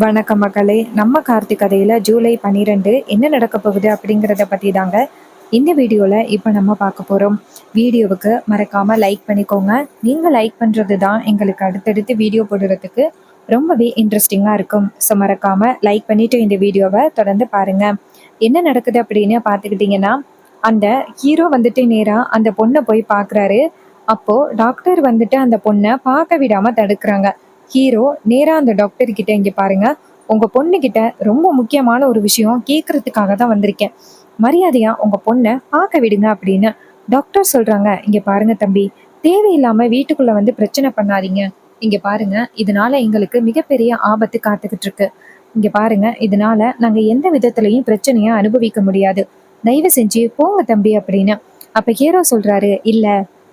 வணக்கம் மக்களே. நம்ம கார்த்திக் கதையில ஜூலை 12 என்ன நடக்க போகுது அப்படிங்கிறத பத்தி தாங்க இந்த வீடியோல இப்ப நம்ம பார்க்க போறோம். வீடியோவுக்கு மறக்காம லைக் பண்ணிக்கோங்க. நீங்க லைக் பண்றது தான் எங்களுக்கு அடுத்தடுத்து வீடியோ போடுறதுக்கு ரொம்பவே இன்ட்ரெஸ்டிங்கா இருக்கும். ஸோ மறக்காம லைக் பண்ணிட்டு இந்த வீடியோவை தொடர்ந்து பாருங்க. என்ன நடக்குது அப்படின்னு பார்த்துக்கிட்டிங்கன்னா, அந்த ஹீரோ வந்துட்டு நேரா அந்த பொண்ணை போய் பார்க்குறாரு. அப்போ டாக்டர் வந்துட்டு அந்த பொண்ணை பார்க்க விடாம தடுக்கிறாங்க. ஹீரோ நேரா அந்த டாக்டர் கிட்ட, இங்க பாருங்க, உங்க பொண்ணு கிட்ட ரொம்ப முக்கியமான ஒரு விஷயம் கேட்கறதுக்காக தான் வந்திருக்கேன். மரியாதையா உங்க பொண்ணை பார்க்க விடுங்க அப்படின்னு டாக்டர் சொல்றாங்க. இங்க பாருங்க தம்பி, தேவையில்லாம வீட்டுக்குள்ள வந்து பிரச்சனை பண்ணாதீங்க. இங்க பாருங்க, இதனால எங்களுக்கு மிகப்பெரிய ஆபத்து காத்துக்கிட்டு இருக்கு. இங்க பாருங்க, இதனால நாங்க எந்த விதத்திலையும் பிரச்சனையை அனுபவிக்க முடியாது. தயவு செஞ்சு போங்க தம்பி அப்படின்னு. அப்ப ஹீரோ சொல்றாரு, இல்ல,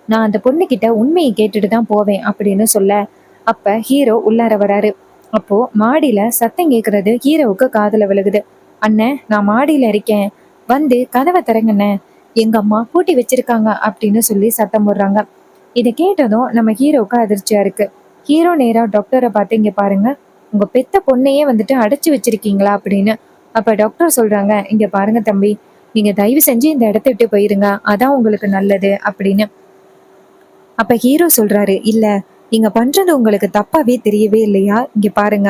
நான் அந்த பொண்ணு கிட்ட உண்மையை கேட்டுட்டு தான் போவேன் அப்படின்னு சொல்ல, அப்ப ஹீரோ உள்ளார வராரு. அப்போ மாடியில சத்தம் கேக்குறது ஹீரோவுக்கு காதுல விழுகுது. அண்ணன், நான் மாடியில இருக்கேன், வந்து கதவை திறங்கண்ணே, எங்க அம்மா பூட்டி வச்சிருக்காங்க அப்படின்னு சொல்லி சத்தம் போடுறாங்க. இதை கேட்டதும் நம்ம ஹீரோவுக்கு அதிர்ச்சியா இருக்கு. ஹீரோ நேரா டாக்டரை பார்த்து, இங்க பாருங்க, உங்க பெத்த பொண்ணையே வந்துட்டு அடைச்சு வச்சிருக்கீங்களா அப்படின்னு. அப்ப டாக்டர் சொல்றாங்க, இங்க பாருங்க தம்பி, நீங்க தயவு செஞ்சு இந்த இடத்த விட்டு போயிருங்க, அதான் உங்களுக்கு நல்லது அப்படின்னு. அப்ப ஹீரோ சொல்றாரு, இல்ல, நீங்க பண்றது உங்களுக்கு தப்பாவே தெரியவே இல்லையா? இங்க பாருங்க,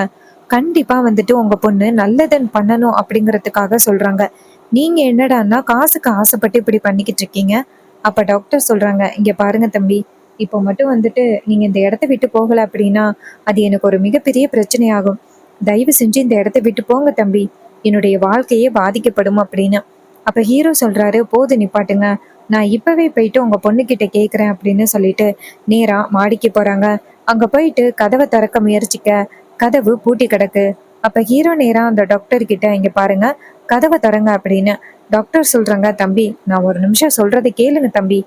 கண்டிப்பா வந்துட்டு உங்க பொண்ணு நல்லதன் பண்ணணும் அப்படிங்கறதுக்காக சொல்றாங்க. நீங்க என்னடான்னா காசுக்கு ஆசைப்பட்டு இப்படி பண்ணிக்கிட்டு இருக்கீங்க. அப்ப டாக்டர் சொல்றாங்க, இங்க பாருங்க தம்பி, இப்போ மட்டும் வந்துட்டு நீங்க இந்த இடத்த விட்டு போகல அப்படின்னா அது எனக்கு ஒரு மிகப்பெரிய பிரச்சனையாகும். தயவு செஞ்சு இந்த இடத்த விட்டு போங்க தம்பி, என்னுடைய வாழ்க்கையே பாதிக்கப்படும் அப்படின்னு. அப்ப ஹீரோ சொல்றாரு, போது நிப்பாட்டுங்க, நான் இப்பவே போயிட்டு உங்க பொண்ணுகிட்ட கேக்குறேன் அப்படின்னு சொல்லிட்டு நேரா மாடிக்கு போறாங்க. அங்க போயிட்டு கதவை திறக்க முயற்சிக்க கதவு பூட்டி கிடக்கு. அப்ப ஹீரோ நேரா அந்த டாக்டர் கிட்ட, இங்க பாருங்க, கதவை திறங்க அப்படின்னு. டாக்டர் சொல்றாங்க, தம்பி, நான் ஒரு நிமிஷம் சொல்றதை கேளுங்க தம்பி.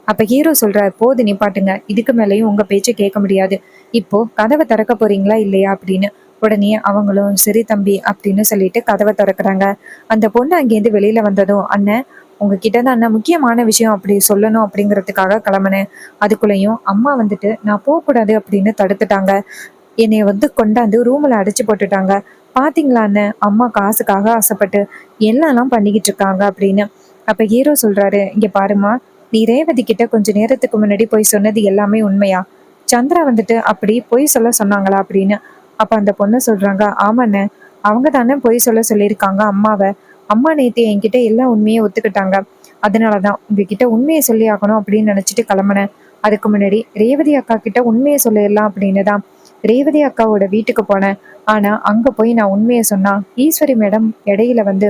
அப்ப ஹீரோ சொல்றாரு, போது நிப்பாட்டுங்க, இதுக்கு மேலேயும் உங்க பேச்சை கேட்க முடியாது. இப்போ கதவை திறக்க போறீங்களா இல்லையா அப்படின்னு. உடனே அவங்களும் சரி தம்பி அப்படின்னு சொல்லிட்டு கதவை திறக்கிறாங்க. அந்த பொண்ணு அங்கேருந்து வெளியில வந்ததும், அண்ணன், உங்ககிட்ட தான் அண்ணன் முக்கியமான விஷயம் அப்படி சொல்லணும் அப்படிங்கிறதுக்காக கிளம்புனேன். அதுக்குள்ளேயும் அம்மா வந்துட்டு நான் போகக்கூடாது அப்படின்னு தடுத்துட்டாங்க. என்னைய வந்து கொண்டாந்து ரூம்ல அடைச்சு போட்டுட்டாங்க. பாத்தீங்களா அண்ணன், அம்மா காசுக்காக ஆசைப்பட்டு என்னெல்லாம் பண்ணிக்கிட்டு இருக்காங்க அப்படின்னு. அப்ப ஹீரோ சொல்றாரு, இங்க பாருமா, நீ ரேவதி கிட்ட கொஞ்ச நேரத்துக்கு முன்னாடி போய் சொன்னது எல்லாமே உண்மையா? சந்திரா வந்துட்டு அப்படி பொய் சொல்ல சொன்னாங்களா அப்படின்னு. அப்ப அந்த பொண்ணு சொல்றாங்க, ஆமாண்ணே, அவங்க தானே பொய் சொல்ல சொல்லியிருக்காங்க அம்மாவை. அம்மா நேத்து என்கிட்ட எல்லா உண்மையை ஒத்துக்கிட்டாங்க. அதனாலதான் உங்ககிட்ட உண்மையை சொல்லி ஆகணும் அப்படின்னு நினைச்சிட்டு கிளம்புனேன். அதுக்கு முன்னாடி ரேவதி அக்கா கிட்ட உண்மையை சொல்லிடலாம் அப்படின்னு தான் ரேவதி அக்காவோட வீட்டுக்கு போனேன். ஆனா அங்க போய் நான் உண்மையை சொன்னா ஈஸ்வரி மேடம் இடையில வந்து,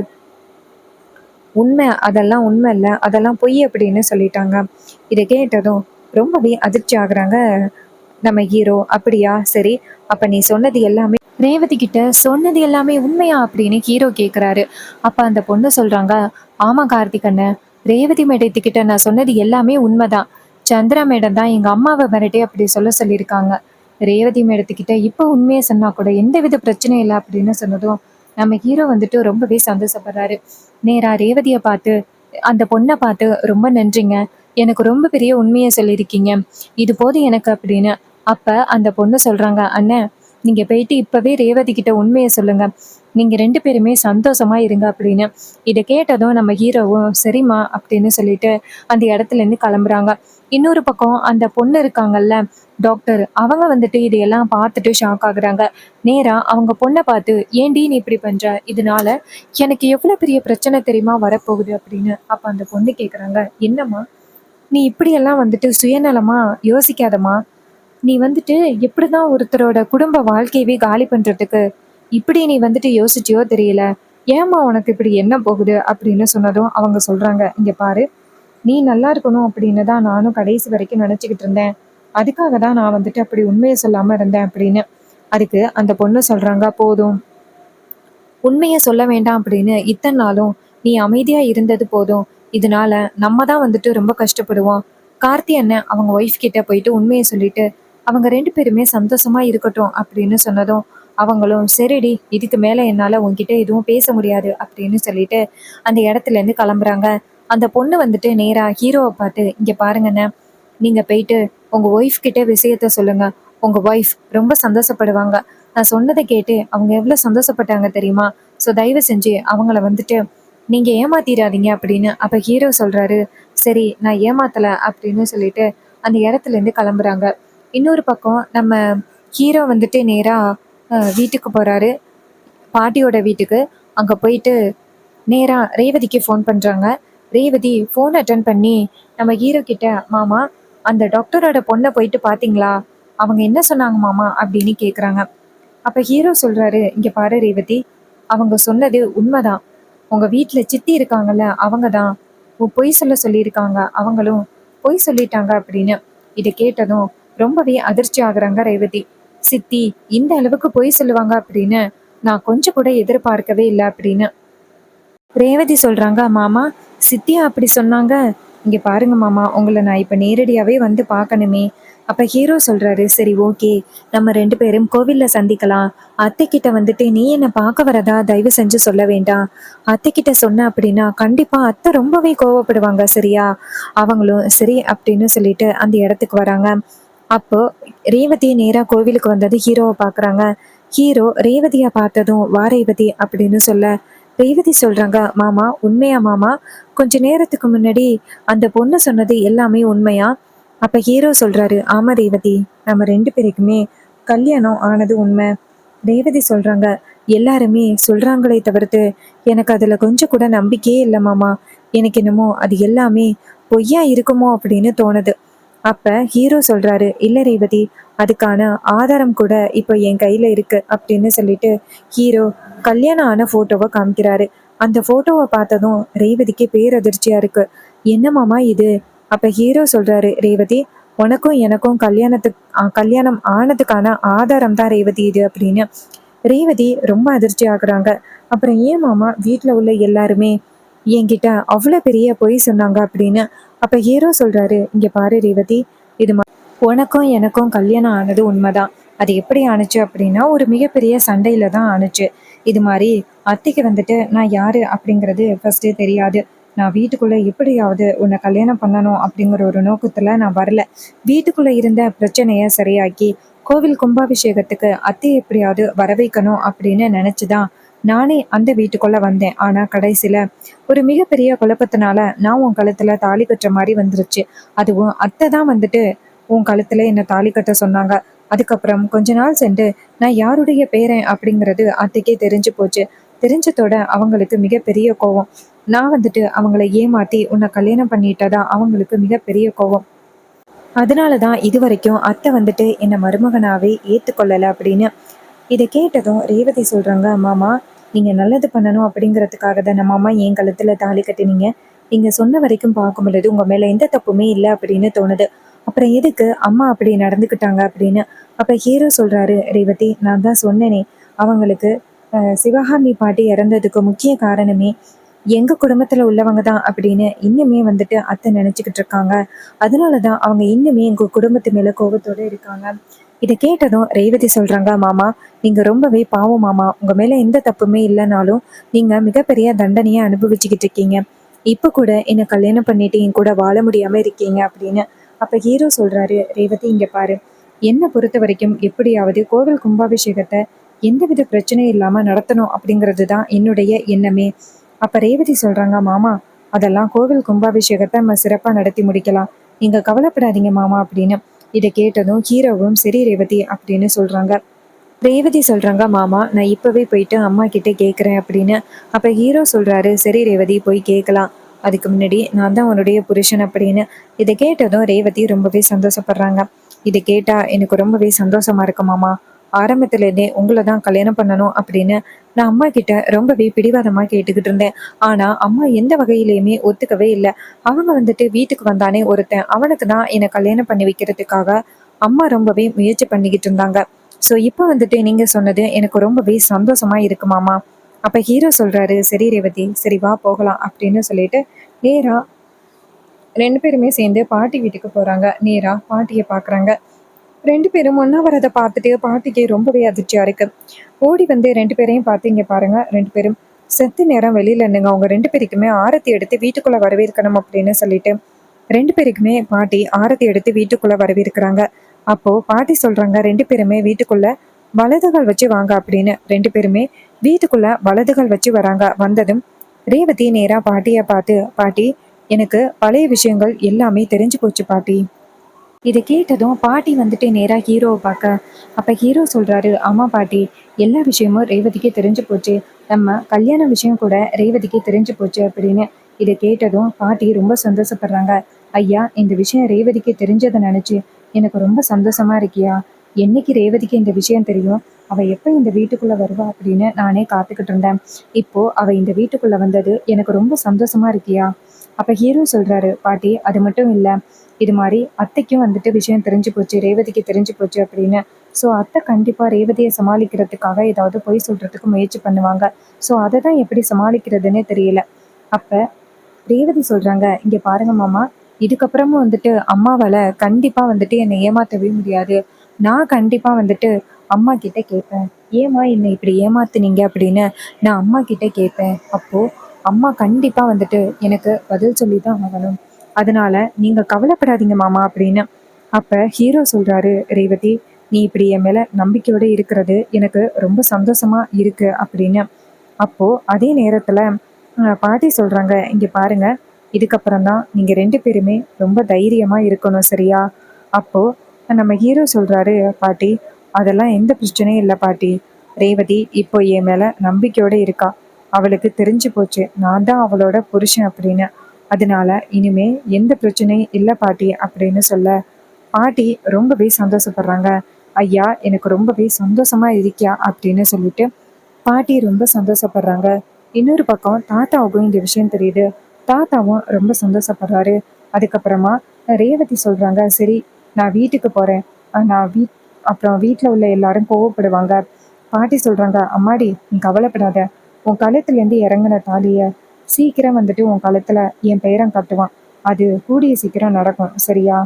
உண்மை அதெல்லாம் உண்மை இல்லை, அதெல்லாம் பொய் அப்படின்னு சொல்லிட்டாங்க. இதை கேட்டதும் ரொம்பவே அதிர்ச்சி ஆகுறாங்க நம்ம ஹீரோ. அப்படியா, சரி, அப்ப நீ சொன்னது எல்லாமே ரேவதி கிட்ட சொன்னது எல்லாமே உண்மையா அப்படின்னு ஹீரோ கேக்குறாரு. அப்ப அந்த பொண்ணு சொல்றாங்க, ஆமா கார்த்திக் அண்ணன், ரேவதி மேடத்துக்கிட்ட நான் சொன்னது எல்லாமே உண்மைதான். சந்திரா மேடம் தான் எங்க அம்மாவை மிரட்டி அப்படி சொல்ல சொல்லியிருக்காங்க. ரேவதி மேடத்துக்கிட்ட இப்ப உண்மையை சொன்னா கூட எந்தவித பிரச்சனையும் இல்லை அப்படின்னு சொன்னதும் நம்ம ஹீரோ வந்துட்டு ரொம்பவே சந்தோஷப்படுறாரு. நேரா ரேவதியை பார்த்து, அந்த பொண்ணை பார்த்து, ரொம்ப நன்றிங்க, எனக்கு ரொம்ப பெரிய உண்மையை சொல்லியிருக்கீங்க, இது போதும் எனக்கு அப்படின்னு. அப்ப அந்த பொண்ணு சொல்றாங்க, அண்ணன், நீங்க போயிட்டு இப்பவே ரேவதி கிட்ட உண்மையை சொல்லுங்க, நீங்க 2 பேருமே சந்தோஷமா இருங்க அப்படின்னு. இதை கேட்டதும் நம்ம ஹீரோவும் சரிம்மா அப்படின்னு சொல்லிட்டு அந்த இடத்துல இருந்து கிளம்புறாங்க. இன்னொரு பக்கம் அந்த பொண்ணு இருக்காங்கல்ல, டாக்டர், அவங்க வந்துட்டு இதையெல்லாம் பார்த்துட்டு ஷாக் ஆகுறாங்க. நேரா அவங்க பொண்ணை பார்த்து, ஏன்டி நீ இப்படி பண்ற, இதனால எனக்கு எவ்வளவு பெரிய பிரச்சனை தெரியுமா வரப்போகுது அப்படின்னு. அப்ப அந்த பொண்ணு கேக்குறாங்க, என்னம்மா, நீ இப்படியெல்லாம் வந்துட்டு சுயநலமா யோசிக்காதம்மா. நீ வந்துட்டு எப்படிதான் ஒருத்தரோட குடும்ப வாழ்க்கையவே காலி பண்றதுக்கு இப்படி நீ வந்துட்டு யோசிச்சியோ தெரியல. ஏம்மா உனக்கு இப்படி என்ன போகுது அப்படின்னு சொன்னதும் அவங்க சொல்றாங்க, இங்க பாரு, நீ நல்லா இருக்கணும் அப்படின்னு தான் நானும் கடைசி வரைக்கும் நினைச்சுக்கிட்டு இருந்தேன். அதுக்காக தான் நான் வந்துட்டு அப்படி உண்மையை சொல்லாம இருந்தேன் அப்படின்னு. அதுக்கு அந்த பொண்ணு சொல்றாங்க, போதும், உண்மையை சொல்ல வேண்டாம் அப்படின்னு இத்தனை நாளும் நீ அமைதியா இருந்தது போதும். இதனால நம்ம தான் வந்துட்டு ரொம்ப கஷ்டப்படுவோம். கார்த்தி அண்ணன் அவங்க ஒய்ஃப் கிட்ட போயிட்டு உண்மையை சொல்லிட்டு அவங்க 2 பேருமே சந்தோஷமா இருக்கட்டும் அப்படின்னு சொன்னதும் அவங்களும் சரிடி, இதுக்கு மேல என்னால உன்கிட்ட எதுவும் பேச முடியாது அப்படின்னு சொல்லிட்டு அந்த இடத்துல இருந்து கிளம்புறாங்க. அந்த பொண்ணு வந்துட்டு நேரா ஹீரோவை பார்த்து, இங்க பாருங்கண்ணே, நீங்க போயிட்டு உங்க ஒய்ஃப் கிட்ட விஷயத்த சொல்லுங்க, உங்க ஒய்ஃப் ரொம்ப சந்தோஷப்படுவாங்க. நான் சொன்னதை கேட்டு அவங்க எவ்வளோ சந்தோஷப்பட்டாங்க தெரியுமா? ஸோ தயவு செஞ்சு அவங்கள வந்துட்டு நீங்க ஏமாத்திராதீங்க அப்படின்னு. அப்ப ஹீரோ சொல்றாரு, சரி நான் ஏமாத்தல அப்படின்னு சொல்லிட்டு அந்த இடத்துல இருந்து கிளம்புறாங்க. இன்னொரு பக்கம் நம்ம ஹீரோ வந்துட்டு நேரா வீட்டுக்கு போறாரு. பாட்டியோட வீட்டுக்கு. அங்க போயிட்டு நேரா ரேவதிக்கு ஃபோன் பண்றாங்க. ரேவதி ஃபோன் அட்டெண்ட் பண்ணி நம்ம ஹீரோ கிட்ட, மாமா அந்த டாக்டரோட பொண்ண போயிட்டு பார்த்தீங்களா? அவங்க என்ன சொன்னாங்க மாமா? அப்படின்னு கேட்குறாங்க. அப்ப ஹீரோ சொல்றாரு, இங்க பாரு ரேவதி, அவங்க சொன்னது உண்மைதான். உங்க வீட்ல சித்தி இருக்காங்கல்ல, அவங்க தான் பொய் சொல்ல சொல்லியிருக்காங்க. அவங்களும் பொய் சொல்லிட்டாங்க அப்படின்னு. இதை கேட்டதும் ரொம்பவே அதிர்ச்சி ஆகுறாங்க ரேவதி. சித்தி இந்த அளவுக்கு பொய் சொல்லுவாங்க அப்படின்னு நான் கொஞ்சம் கூட எதிர்பார்க்கவே இல்லை அப்படின்னு. ரேவதி சொல்றாங்க, மாமா சித்தியா அப்படி சொன்னாங்க? இங்க பாருங்க மாமா, உங்களை நான் இப்ப நேரடியாவே வந்து பார்க்கணுமே. அப்ப ஹீரோ சொல்றாரு, சரி ஓகே, நம்ம 2 பேரும் கோவில்ல சந்திக்கலாம். அத்தை கிட்ட வந்துட்டு நீ என்ன பார்க்க வரதா தயவு செஞ்சு சொல்ல வேண்டாம். அத்தை கிட்ட சொன்ன அப்படின்னா கண்டிப்பா அத்தை ரொம்பவே கோவப்படுவாங்க, சரியா? அவங்களும் சரி அப்படின்னு சொல்லிட்டு அந்த இடத்துக்கு வராங்க. அப்போ ரேவதி நேரா கோவிலுக்கு வந்தது ஹீரோவை பாக்குறாங்க. ஹீரோ ரேவதியா பார்த்ததும் வா ரேவதி அப்படின்னு சொல்ல, ரேவதி சொல்றாங்க, மாமா உண்மையா மாமா? கொஞ்ச நேரத்துக்கு முன்னாடி அந்த பொண்ணு சொன்னது எல்லாமே உண்மையா? அப்ப ஹீரோ சொல்றாரு, ஆமா ரேவதி, நம்ம 2 பேருக்குமே கல்யாணம் ஆனது உண்மை. ரேவதி சொல்றாங்க, எல்லாருமே சொல்றாங்களே தவிர்த்து எனக்கு அதுல கொஞ்சம் கூட நம்பிக்கையே இல்லை மாமா. எனக்கு என்னமோ அது எல்லாமே பொய்யா இருக்குமோ அப்படின்னு தோணுது. அப்ப ஹீரோ சொல்றாரு, இல்ல ரேவதி, அதுக்கான ஆதாரம் கூட இப்போ என் கையில இருக்கு அப்படின்னு சொல்லிட்டு ஹீரோ கல்யாணம் ஆன போட்டோவை காமிக்கிறாரு. அந்த போட்டோவை பார்த்ததும் ரேவதிக்கு பேரதிர்ச்சியா இருக்கு. என்ன மாமா இது? அப்ப ஹீரோ சொல்றாரு, ரேவதி, உனக்கும் எனக்கும் கல்யாணம் ஆனதுக்கான ஆதாரம் தான் ரேவதி இது அப்படின்னு. ரேவதி ரொம்ப அதிர்ச்சி ஆகுறாங்க. அப்புறம் ஏன் மாமா வீட்டுல உள்ள எல்லாருமே என்கிட்ட அவ்வளோ பெரிய பொய் சொன்னாங்க அப்படின்னு. அப்ப ஹீரோ சொல்றாரு, இங்க பாரு ரேவதி, இது உனக்கும் எனக்கும் கல்யாணம் ஆனது உண்மைதான். அது எப்படி ஆணுச்சு அப்படின்னா ஒரு மிகப்பெரிய சண்டையில தான் ஆணுச்சு. இது மாதிரி அத்தைக்கு வந்துட்டு நான் யாரு அப்படிங்கிறது ஃபர்ஸ்டே தெரியாது. நான் வீட்டுக்குள்ள எப்படியாவது உன்னை கல்யாணம் பண்ணணும் அப்படிங்கிற ஒரு நோக்கத்துல நான் வரல. வீட்டுக்குள்ள இருந்த பிரச்சனைய சரியாக்கி கோவில் கும்பாபிஷேகத்துக்கு அத்தையை எப்படியாவது வர வைக்கணும் அப்படின்னு நினைச்சுதான் நானே அந்த வீட்டுக்குள்ள வந்தேன். ஆனா கடைசியில ஒரு மிகப்பெரிய குழப்பத்தினால நான் உன் கழுத்துல தாலி கட்டுற மாதிரி வந்துருச்சு. அதுவும் அத்தை தான் வந்துட்டு உன் கழுத்துல என்ன தாலி கட்ட சொன்னாங்க. அதுக்கப்புறம் கொஞ்ச நாள் சென்று நான் யாருடைய பேரன் அப்படிங்கிறது அத்தைக்கே தெரிஞ்சு போச்சு. தெரிஞ்சதோட அவங்களுக்கு மிகப்பெரிய கோவம். நான் வந்துட்டு அவங்கள ஏமாத்தி உன்னை கல்யாணம் பண்ணிட்டதா அவங்களுக்கு மிகப்பெரிய கோவம். அதனாலதான் இது வரைக்கும் அத்தை வந்துட்டு என்னை மருமகனாவே ஏத்துக்கொள்ளல அப்படின்னு. இதை கேட்டதும் ரேவதி சொல்றாங்க, மாமா நீங்க நல்லது பண்ணணும் அப்படிங்கிறதுக்காக தானே மாமா என் கழுத்துல தாலி கட்டினீங்க. நீங்க சொன்ன வரைக்கும் பார்க்கும் பொழுது உங்க மேல எந்த தப்புமே இல்லை அப்படின்னு தோணுது. அப்புறம் எதுக்கு அம்மா அப்படி நடந்துக்கிட்டாங்க அப்படின்னு. அப்ப ஹீரோ சொல்றாரு, ரேவதி நான் தான் சொன்னேனே, அவங்களுக்கு சிவகாமி பாட்டி இறந்ததுக்கு முக்கிய காரணமே எங்க குடும்பத்துல உள்ளவங்க தான் அப்படின்னு இன்னுமே வந்துட்டு அத்தை நினைச்சுக்கிட்டு இருக்காங்க. அதனாலதான் அவங்க இன்னுமே எங்க குடும்பத்து மேல கோபத்தோட இருக்காங்க. இதை கேட்டதும் ரேவதி சொல்றாங்க, மாமா நீங்க ரொம்பவே பாவம் மாமா. உங்க மேல எந்த தப்புமே இல்லைனாலும் நீங்க மிகப்பெரிய தண்டனையை அனுபவிச்சுக்கிட்டு இருக்கீங்க. இப்ப கூட என்ன கல்யாணம் பண்ணிட்டு என் கூட வாழ முடியாம இருக்கீங்க அப்படின்னு. அப்ப ஹீரோ சொல்றாரு, ரேவதி இங்க பாரு, என்னை பொறுத்த வரைக்கும் எப்படியாவது கோவில் கும்பாபிஷேகத்தை எந்தவித பிரச்சனையும் இல்லாம நடத்தணும் அப்படிங்கிறது தான் என்னுடைய எண்ணமே. அப்ப ரேவதி சொல்றாங்க, மாமா அதெல்லாம் கோவில் கும்பாபிஷேகத்தை நம்ம சிறப்பா நடத்தி முடிக்கலாம். நீங்க கவலைப்படாதீங்க மாமா அப்படின்னு. இதை கேட்டதும் ஹீரோவும் சரி ரேவதி அப்படின்னு சொல்றாங்க. ரேவதி சொல்றாங்க, மாமா நான் இப்பவே போயிட்டு அம்மா கிட்ட கேட்குறேன் அப்படின்னு. அப்ப ஹீரோ சொல்றாரு, சரி ரேவதி போய் கேட்கலாம். அதுக்கு முன்னாடி நான் தான் உன்னுடைய புருஷன் அப்படின்னு. இதை கேட்டதும் ரேவதி ரொம்பவே சந்தோஷப்படுறாங்க. இதை கேட்டா எனக்கு ரொம்பவே சந்தோஷமா இருக்கு மாமா. ஆரம்பத்துல இருந்தே உங்களை தான் கல்யாணம் பண்ணணும் அப்படின்னு நான் அம்மா கிட்ட ரொம்பவே பிடிவாதமா கேட்டுக்கிட்டு இருந்தேன். ஆனா அம்மா எந்த வகையிலையுமே ஒத்துக்கவே இல்லை. அவங்க வந்துட்டு வீட்டுக்கு வந்தானே ஒருத்தன், அவனுக்கு தான் என்னை கல்யாணம் பண்ணி வைக்கிறதுக்காக அம்மா ரொம்பவே முயற்சி பண்ணிக்கிட்டு இருந்தாங்க. ஸோ இப்போ வந்துட்டு நீங்க சொன்னது எனக்கு ரொம்பவே சந்தோஷமா இருக்கு மாமா. அப்ப ஹீரோ சொல்றாரு, சரி ரேவதி, சரி வா போகலாம் அப்படின்னு சொல்லிட்டு நேரா 2 பேருமே சேர்ந்து பாட்டி வீட்டுக்கு போறாங்க. நேரா பாட்டியை பாக்குறாங்க. 2 பேரும் ஒண்ணா வரதை பார்த்துட்டு பாட்டிக்கு ரொம்பவே அதிர்ச்சியா இருக்கு. ஓடி வந்து 2 பேரையும் பார்த்து, இங்க பாருங்க 2 பேரும் செத்து நேரம் வெளியில நின்னுங்க. அவங்க 2 பேருக்குமே ஆரத்தி எடுத்து வீட்டுக்குள்ள வரவேற்கணும் அப்படின்னு சொல்லிட்டு 2 பேருக்குமே பாட்டி ஆரத்தி எடுத்து வீட்டுக்குள்ள வரவேற்கிறாங்க. அப்போ பாட்டி சொல்றாங்க, 2 பேருமே வீட்டுக்குள்ள வலதுகள் வச்சு வாங்க அப்படின்னு 2 பேருமே வீட்டுக்குள்ள வலதுகள் வச்சு வராங்க. வந்ததும் ரேவதி நேரா பாட்டிய பார்த்து, பாட்டி எனக்கு பழைய விஷயங்கள் எல்லாமே தெரிஞ்சு போச்சு பாட்டி. இதை கேட்டதும் பாட்டி வந்துட்டு நேரா ஹீரோவை பார்க்க, அப்ப ஹீரோ சொல்றாரு, ஆமா பாட்டி, எல்லா விஷயமும் ரேவதிக்கு தெரிஞ்சு போச்சு. நம்ம கல்யாண விஷயம் கூட ரேவதிக்கு தெரிஞ்சு போச்சு அப்படின்னு. இதை கேட்டதும் பாட்டி ரொம்ப சந்தோஷப்படுறாங்க. ஐயா, இந்த விஷயம் ரேவதிக்கு தெரிஞ்சதை நினைச்சு எனக்கு ரொம்ப சந்தோஷமா இருக்கியா? என்னைக்கு ரேவதிக்கு இந்த விஷயம் தெரியும், அவ எப்ப இந்த வீட்டுக்குள்ள வருவா அப்படின்னு நானே காத்துக்கிட்டு இருந்தேன். இப்போ அவ இந்த வீட்டுக்குள்ள வந்தது எனக்கு ரொம்ப சந்தோஷமா இருக்கியா? அப்ப ஹீரோ சொல்றாரு, பாட்டி அது மட்டும் இல்ல, இது மாதிரி அத்தைக்கும் வந்துட்டு விஷயம் தெரிஞ்சு போச்சு, ரேவதிக்கு தெரிஞ்சு போச்சு அப்படின்னு. ஸோ அத்தை கண்டிப்பா ரேவதியை சமாளிக்கிறதுக்காக ஏதாவது பொய் சொல்றதுக்கு முயற்சி பண்ணுவாங்க. ஸோ அதை தான் எப்படி சமாளிக்கிறதுன்னே தெரியல. அப்ப ரேவதி சொல்றாங்க, இங்க பாருங்க மாமா, இதுக்கப்புறமும் வந்துட்டு அம்மாவால கண்டிப்பா வந்துட்டு என்னை ஏமாத்தவே முடியாது. நான் கண்டிப்பா வந்துட்டு அம்மா கிட்ட கேட்பேன், ஏம்மா என்னை இப்படி ஏமாத்துனீங்க அப்படின்னு நான் அம்மா கிட்ட கேட்பேன். அப்போ அம்மா கண்டிப்பா வந்துட்டு எனக்கு பதில் சொல்லி தான் ஆகணும். அதனால நீங்க கவலைப்படாதீங்க மாமா அப்படின்னு. அப்ப ஹீரோ சொல்றாரு, ரேவதி நீ இப்படி என் மேல நம்பிக்கையோட இருக்கிறது எனக்கு ரொம்ப சந்தோஷமா இருக்கு அப்படின்னு. அப்போ அதே நேரத்துல பாட்டி சொல்றாங்க, இங்க பாருங்க, இதுக்கப்புறம் தான் நீங்க 2 பேருமே ரொம்ப தைரியமா இருக்கணும், சரியா? அப்போ நம்ம ஹீரோ சொல்றாரு, பாட்டி அதெல்லாம் எந்த பிரச்சனையும் இல்லை பாட்டி. ரேவதி இப்போ என் மேல நம்பிக்கையோட இருக்கா. அவளுக்கு தெரிஞ்சு போச்சு நான் தான் அவளோட புருஷன் அப்படின்னு. அதனால இனிமே எந்த பிரச்சனையும் இல்லை பாட்டி அப்படின்னு சொல்ல, பாட்டி ரொம்பவே சந்தோஷப்படுறாங்க. ஐயா எனக்கு ரொம்பவே சந்தோஷமா இருக்கியா அப்படின்னு சொல்லிட்டு பாட்டி ரொம்ப சந்தோஷப்படுறாங்க. இன்னொரு பக்கம் தாத்தாவுக்கும் இந்த விஷயம் தெரியுது. தாத்தாவும் ரொம்ப சந்தோஷப்படுறாரு. அதுக்கப்புறமா ரேவதி சொல்றாங்க, சரி நான் வீட்டுக்கு போறேன். நான் அப்புறம் வீட்டில் உள்ள எல்லாரும் கோவப்படுவாங்க. பாட்டி சொல்றாங்க, அம்மாடி நீ கவலைப்படாத, உன் கழுத்துலேருந்து இறங்கின தாலிய சீக்கிரம் வந்துட்டு உன் கழுத்துல என் பேரன் கட்டுவான். அது கூடிய சீக்கிரம் நடக்கும், சரியா?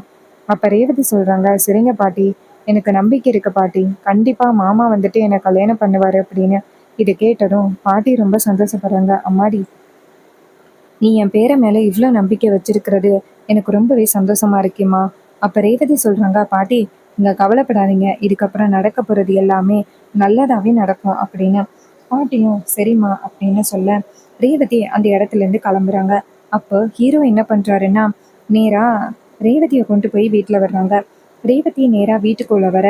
அப்ப ரேவதி சொல்றாங்க, சரிங்க பாட்டி, எனக்கு நம்பிக்கை இருக்கு பாட்டி, கண்டிப்பா மாமா வந்துட்டு என்னை கல்யாணம் பண்ணுவாரு அப்படின்னு. இதை கேட்டதும் பாட்டி ரொம்ப சந்தோஷப்படுறாங்க. அம்மாடி, நீ என் பேரை மேல இவ்வளோ நம்பிக்கை வச்சிருக்கிறது எனக்கு ரொம்பவே சந்தோஷமா இருக்குமா. அப்ப ரேவதி சொல்றாங்க, பாட்டி நீங்க கவலைப்படாதீங்க, இதுக்கப்புறம் நடக்க போறது எல்லாமே நல்லதாவே நடக்கும் அப்படின்னு. பாட்டியும் சரிம்மா அப்படின்னு சொல்ல ரேவதி அந்த இடத்துல இருந்து கிளம்புறாங்க. அப்போ ஹீரோ என்ன பண்றாருன்னா, நேரா ரேவதியை கொண்டு போய் வீட்டுல வர்றாங்க. ரேவதி நேரா வீட்டுக்குள்ள வர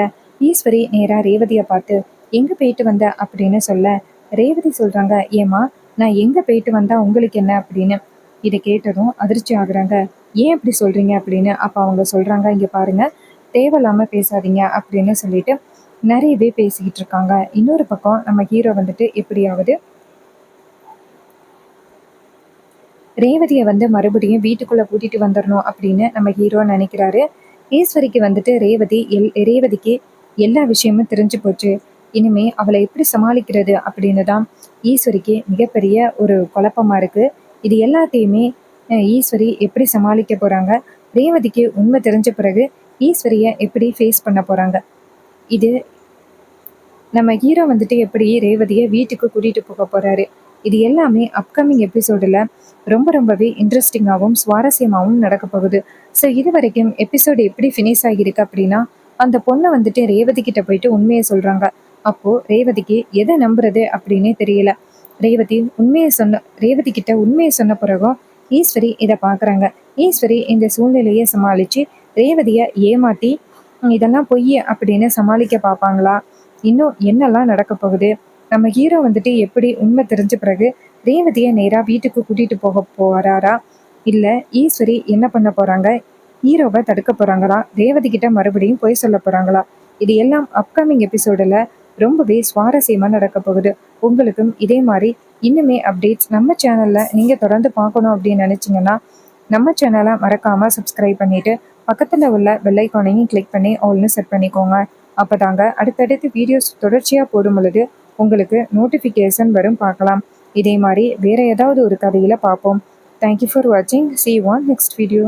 ஈஸ்வரி நேரா ரேவதியை பார்த்து, எங்க போயிட்டு வந்த அப்படின்னு சொல்ல, ரேவதி சொல்றாங்க, ஏமா நான் எங்க போயிட்டு வந்தா உங்களுக்கு என்ன அப்படின்னு. இதை கேட்டதும் அதிர்ச்சி ஆகுறாங்க. ஏன் இப்படி சொல்றீங்க அப்படின்னு. அப்ப அவங்க சொல்றாங்க, இங்க பாருங்க, தேவையில்லாம பேசாதீங்க அப்படின்னு சொல்லிட்டு நிறையவே பேசிக்கிட்டு இருக்காங்க. இன்னொரு பக்கம் நம்ம ஹீரோ வந்துட்டு எப்படியாவது ரேவதியை வந்து மறுபடியும் வீட்டுக்குள்ள கூட்டிட்டு வந்துடணும் அப்படின்னு நம்ம ஹீரோ நினைக்கிறாரு. ஈஸ்வரிக்கு வந்துட்டு ரேவதிக்கு எல்லா விஷயமும் தெரிஞ்சு போச்சு. இனிமே அவளை எப்படி சமாளிக்கிறது அப்படின்னு தான் ஈஸ்வரிக்கு மிகப்பெரிய ஒரு குழப்பமா இருக்கு. இது எல்லாத்தையுமே ஈஸ்வரி எப்படி சமாளிக்க போறாங்க, ரேவதிக்கு உண்மை தெரிஞ்ச பிறகு ஈஸ்வரியை எப்படி ஃபேஸ் பண்ண போறாங்க, இது நம்ம ஹீரோ வந்துட்டு எப்படி ரேவதியை வீட்டுக்கு கூட்டிட்டு போக போறாரு, இது எல்லாமே அப்கமிங் எபிசோடில் ரொம்பவே இன்ட்ரெஸ்டிங்காகவும் சுவாரஸ்யமாகவும் நடக்க போகுது. ஸோ இது வரைக்கும் எபிசோடு எப்படி ஃபினிஷ் ஆகியிருக்கு அப்படின்னா, அந்த பொண்ணை வந்துட்டு ரேவதி கிட்ட போயிட்டு உண்மையை சொல்றாங்க. அப்போ ரேவதிக்கு எதை நம்புறது அப்படின்னே தெரியல. ரேவதி கிட்ட உண்மையை சொன்ன பிறகும் ஈஸ்வரி இதை பார்க்குறாங்க. ஈஸ்வரி இந்த சூழ்நிலையை சமாளித்து ரேவதியை ஏமாற்றி இதெல்லாம் பொய் அப்படின்னு சமாளிக்க பார்ப்பாங்களா? இன்னும் என்னெல்லாம் நடக்க போகுது? நம்ம ஹீரோ வந்துட்டு எப்படி உண்மை தெரிஞ்ச பிறகு ரேவதியை நேராக வீட்டுக்கு கூட்டிட்டு போக போறாரா, இல்லை ஈஸ்வரி என்ன பண்ண போறாங்க, ஹீரோவை தடுக்க போறாங்களா, ரேவதி கிட்ட மறுபடியும் பொய் சொல்ல போறாங்களா? இது எல்லாம் அப்கமிங் எபிசோடில் ரொம்பவே சுவாரஸ்யமாக நடக்க போகுது. உங்களுக்கும் இதே மாதிரி இன்னுமே அப்டேட்ஸ் நம்ம சேனலில் நீங்கள் தொடர்ந்து பார்க்கணும் அப்படின்னு நினச்சிங்கன்னா நம்ம சேனலை மறக்காமல் சப்ஸ்கிரைப் பண்ணிவிட்டு பக்கத்தில் உள்ள பெல் ஐக்கானையும் கிளிக் பண்ணி ஆல்னு செட் பண்ணிக்கோங்க. அப்போ தாங்க அடுத்தடுத்து வீடியோஸ் தொடர்ச்சியாக போடும் பொழுது உங்களுக்கு நோட்டிஃபிகேஷன் வரும், பார்க்கலாம். இதே மாதிரி வேறு ஏதாவது ஒரு கதையில் பார்ப்போம். தேங்க்யூ ஃபார் வாட்சிங். See you on next video.